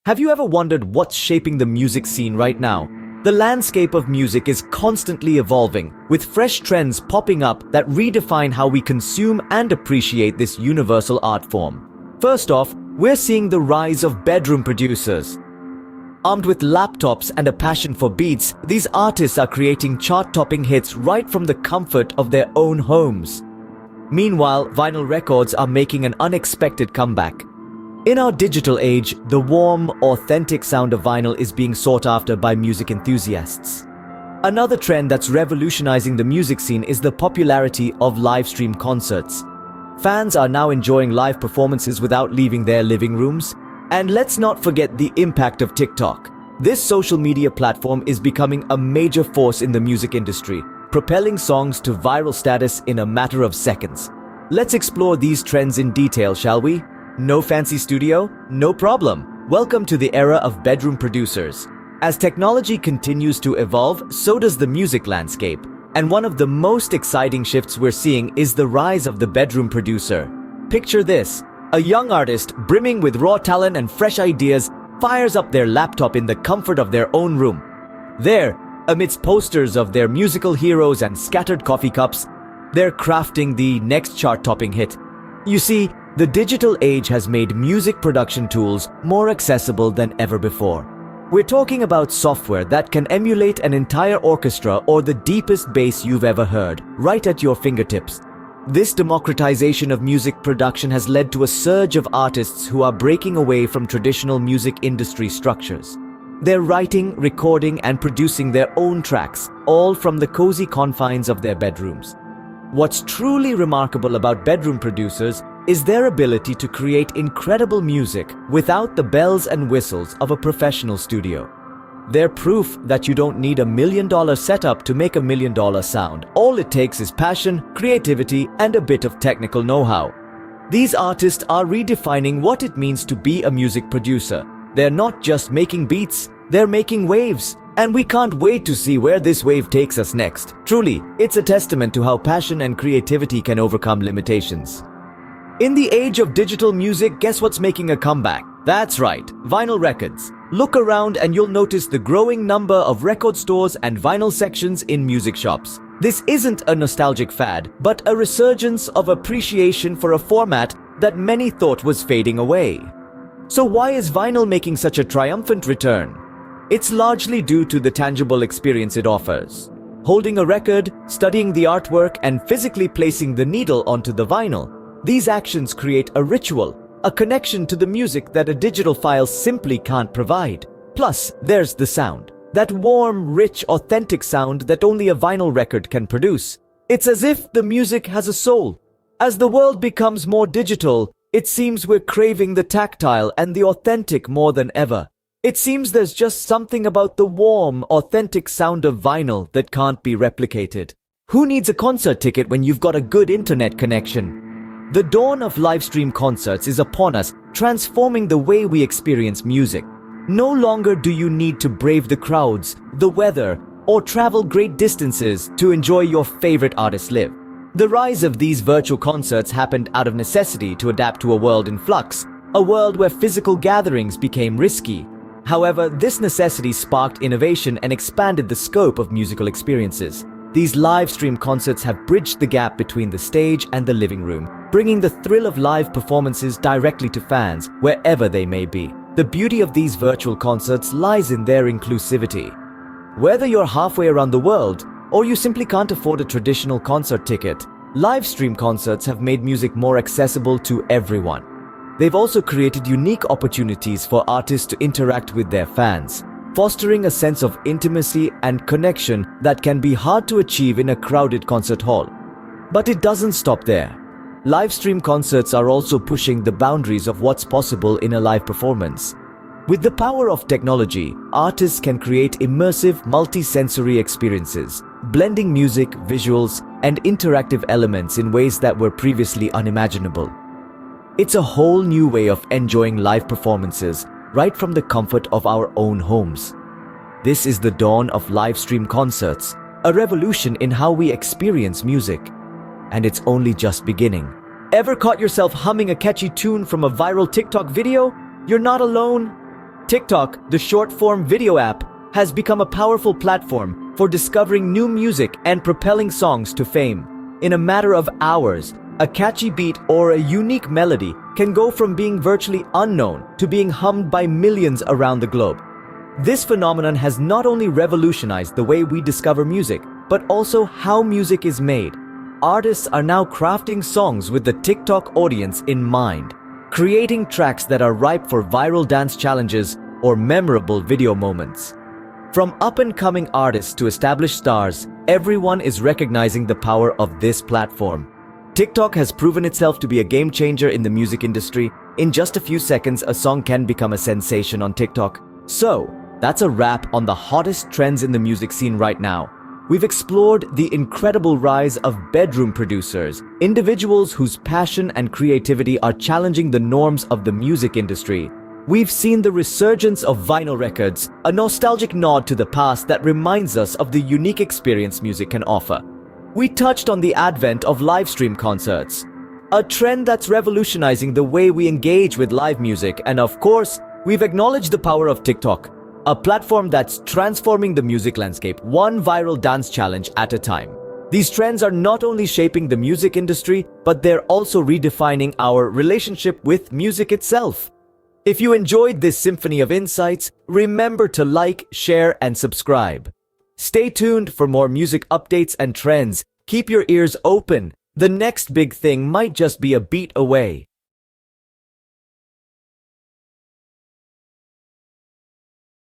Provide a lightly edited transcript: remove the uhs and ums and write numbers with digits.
Have you ever wondered what's shaping the music scene right now? The landscape of music is constantly evolving, with fresh trends popping up that redefine how we consume and appreciate this universal art form. First off, we're seeing the rise of bedroom producers. Armed with laptops and a passion for beats, these artists are creating chart-topping hits right from the comfort of their own homes. Meanwhile, vinyl records are making an unexpected comeback. In our digital age, the warm, authentic sound of vinyl is being sought after by music enthusiasts. Another trend that's revolutionizing the music scene is the popularity of live stream concerts. Fans are now enjoying live performances without leaving their living rooms. And let's not forget the impact of TikTok. This social media platform is becoming a major force in the music industry, propelling songs to viral status in a matter of seconds. Let's explore these trends in detail, shall we? No fancy studio? No problem. Welcome to the era of bedroom producers. As technology continues to evolve, so does the music landscape. And one of the most exciting shifts we're seeing is the rise of the bedroom producer. Picture this: a young artist brimming with raw talent and fresh ideas fires up their laptop in the comfort of their own room. There, amidst posters of their musical heroes and scattered coffee cups, they're crafting the next chart-topping hit. You see, the digital age has made music production tools more accessible than ever before. We're talking about software that can emulate an entire orchestra or the deepest bass you've ever heard, right at your fingertips. This democratization of music production has led to a surge of artists who are breaking away from traditional music industry structures. They're writing, recording, and producing their own tracks, all from the cozy confines of their bedrooms. What's truly remarkable about bedroom producers is their ability to create incredible music without the bells and whistles of a professional studio. They're proof that you don't need $1 million setup to make $1 million sound. All it takes is passion, creativity, and a bit of technical know-how. These artists are redefining what it means to be a music producer. They're not just making beats, they're making waves. And we can't wait to see where this wave takes us next. Truly, it's a testament to how passion and creativity can overcome limitations. In the age of digital music, guess what's making a comeback? That's right, vinyl records. Look around and you'll notice the growing number of record stores and vinyl sections in music shops. This isn't a nostalgic fad, but a resurgence of appreciation for a format that many thought was fading away. So why is vinyl making such a triumphant return? It's largely due to the tangible experience it offers. Holding a record, studying the artwork, and physically placing the needle onto the vinyl, these actions create a ritual, a connection to the music that a digital file simply can't provide. Plus, there's the sound. That warm, rich, authentic sound that only a vinyl record can produce. It's as if the music has a soul. As the world becomes more digital, it seems we're craving the tactile and the authentic more than ever. It seems there's just something about the warm, authentic sound of vinyl that can't be replicated. Who needs a concert ticket when you've got a good internet connection? The dawn of live stream concerts is upon us, transforming the way we experience music. No longer do you need to brave the crowds, the weather, or travel great distances to enjoy your favorite artists live. The rise of these virtual concerts happened out of necessity to adapt to a world in flux, a world where physical gatherings became risky. However, this necessity sparked innovation and expanded the scope of musical experiences. These live stream concerts have bridged the gap between the stage and the living room, bringing the thrill of live performances directly to fans, wherever they may be. The beauty of these virtual concerts lies in their inclusivity. Whether you're halfway around the world, or you simply can't afford a traditional concert ticket, live stream concerts have made music more accessible to everyone. They've also created unique opportunities for artists to interact with their fans, fostering a sense of intimacy and connection that can be hard to achieve in a crowded concert hall. But it doesn't stop there. Live stream concerts are also pushing the boundaries of what's possible in a live performance. With the power of technology, artists can create immersive, multi-sensory experiences, blending music, visuals, and interactive elements in ways that were previously unimaginable. It's a whole new way of enjoying live performances, right from the comfort of our own homes. This is the dawn of live stream concerts, a revolution in how we experience music. And it's only just beginning. Ever caught yourself humming a catchy tune from a viral TikTok video? You're not alone. TikTok, the short-form video app, has become a powerful platform for discovering new music and propelling songs to fame. In a matter of hours, a catchy beat or a unique melody can go from being virtually unknown to being hummed by millions around the globe. This phenomenon has not only revolutionized the way we discover music, but also how music is made. Artists are now crafting songs with the TikTok audience in mind, creating tracks that are ripe for viral dance challenges or memorable video moments. From up-and-coming artists to established stars, everyone is recognizing the power of this platform. TikTok has proven itself to be a game changer in the music industry. In just a few seconds, a song can become a sensation on TikTok. So, that's a wrap on the hottest trends in the music scene right now. We've explored the incredible rise of bedroom producers, individuals whose passion and creativity are challenging the norms of the music industry. We've seen the resurgence of vinyl records, a nostalgic nod to the past that reminds us of the unique experience music can offer. We touched on the advent of live stream concerts, a trend that's revolutionizing the way we engage with live music, and of course, we've acknowledged the power of TikTok, a platform that's transforming the music landscape one viral dance challenge at a time. These trends are not only shaping the music industry, but they're also redefining our relationship with music itself. If you enjoyed this symphony of insights, remember to like, share, and subscribe. Stay tuned for more music updates and trends. Keep your ears open. The next big thing might just be a beat away.